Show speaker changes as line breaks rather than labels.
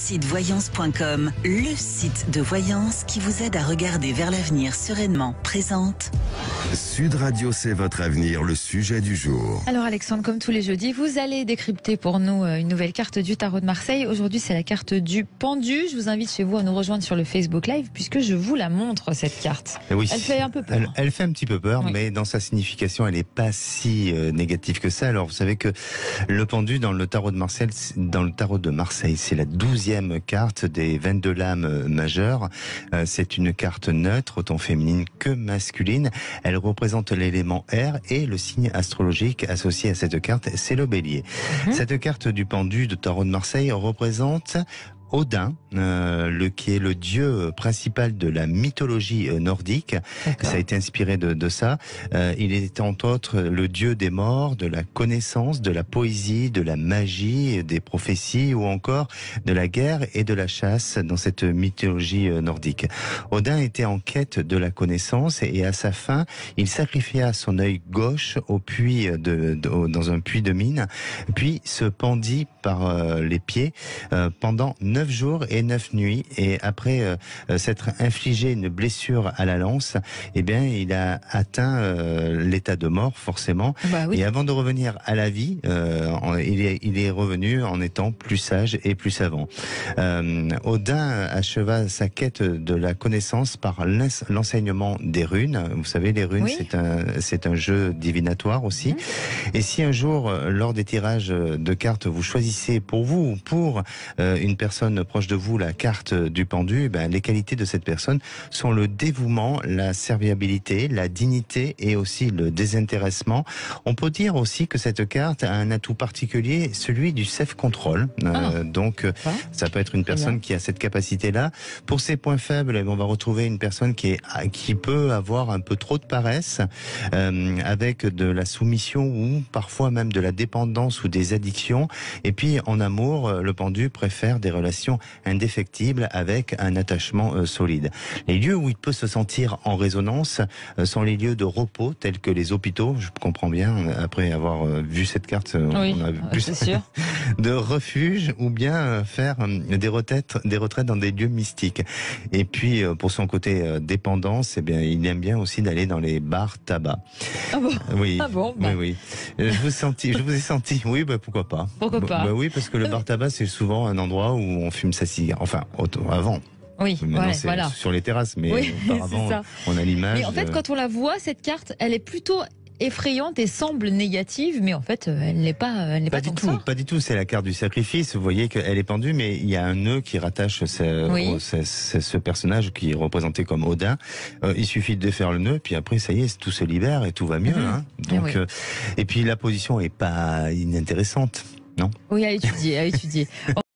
site voyance.com, le site de voyance qui vous aide à regarder vers l'avenir sereinement, présente.
Sud Radio, c'est votre avenir, le sujet du jour.
Alors Alexandre, comme tous les jeudis, vous allez décrypter pour nous une nouvelle carte du tarot de Marseille. Aujourd'hui, c'est la carte du pendu. Je vous invite chez vous à nous rejoindre sur le Facebook Live puisque je vous la montre, cette carte.
Oui,
elle fait un peu peur.
Elle fait un petit peu peur,
oui.
Mais dans sa signification, elle n'est pas si négative que ça. Alors, vous savez que le pendu dans le tarot de Marseille, c'est la 12e carte des 22 lames majeures. C'est une carte neutre, autant féminine que masculine. Elle représente l'élément air et le signe astrologique associé à cette carte, c'est le bélier. Cette carte du pendu de tarot de Marseille représente Odin, qui est le dieu principal de la mythologie nordique. Ça a été inspiré de ça. Il est entre autres le dieu des morts, de la connaissance, de la poésie, de la magie, des prophéties ou encore de la guerre et de la chasse dans cette mythologie nordique. Odin était en quête de la connaissance et à sa fin, il sacrifia son œil gauche au puits dans un puits de mine, puis se pendit par les pieds pendant 9 jours et 9 nuits, et après s'être infligé une blessure à la lance, eh bien, il a atteint l'état de mort, forcément. Bah oui. Et avant de revenir à la vie, il est revenu en étant plus sage et plus savant. Odin acheva sa quête de la connaissance par l'enseignement des runes. Vous savez, les runes, oui. c'est un jeu divinatoire aussi. Et si un jour, lors des tirages de cartes, vous choisissez pour vous ou pour une personne proche de vous la carte du pendu, les qualités de cette personne sont le dévouement, la serviabilité, la dignité et aussi le désintéressement. On peut dire aussi que cette carte a un atout particulier, celui du self-control. Donc, ça peut être une personne qui a cette capacité-là. Pour ses points faibles, on va retrouver une personne qui peut avoir un peu trop de paresse, avec de la soumission ou parfois même de la dépendance ou des addictions. Et puis, en amour, le pendu préfère des relations indéfectibles avec un attachement solide. Les lieux où il peut se sentir en résonance sont les lieux de repos tels que les hôpitaux. Je comprends bien, après avoir vu cette carte, on a plus de refuge, ou bien faire des retraites dans des lieux mystiques. Et puis pour son côté dépendance, il aime bien aussi d'aller dans les bars tabac.
Ah bon?
Oui.
Ah bon,
oui. Je vous ai senti. Oui, pourquoi pas.
Pourquoi pas?
Oui, parce que le bar tabac, c'est souvent un endroit où on fume sa cigarette. Enfin, avant.
Oui,
maintenant, sur les terrasses, mais auparavant, on a l'image.
Mais en fait, quand on la voit, cette carte, elle est plutôt effrayante et semble négative, mais en fait, elle n'est pas du tout.
Pas du tout. C'est la carte du sacrifice. Vous voyez qu'elle est pendue, mais il y a un nœud qui rattache ce personnage qui est représenté comme Odin. Il suffit de défaire le nœud, puis après, ça y est, tout se libère et tout va mieux. Donc, et puis la position est pas inintéressante, non?
Oui, à étudier.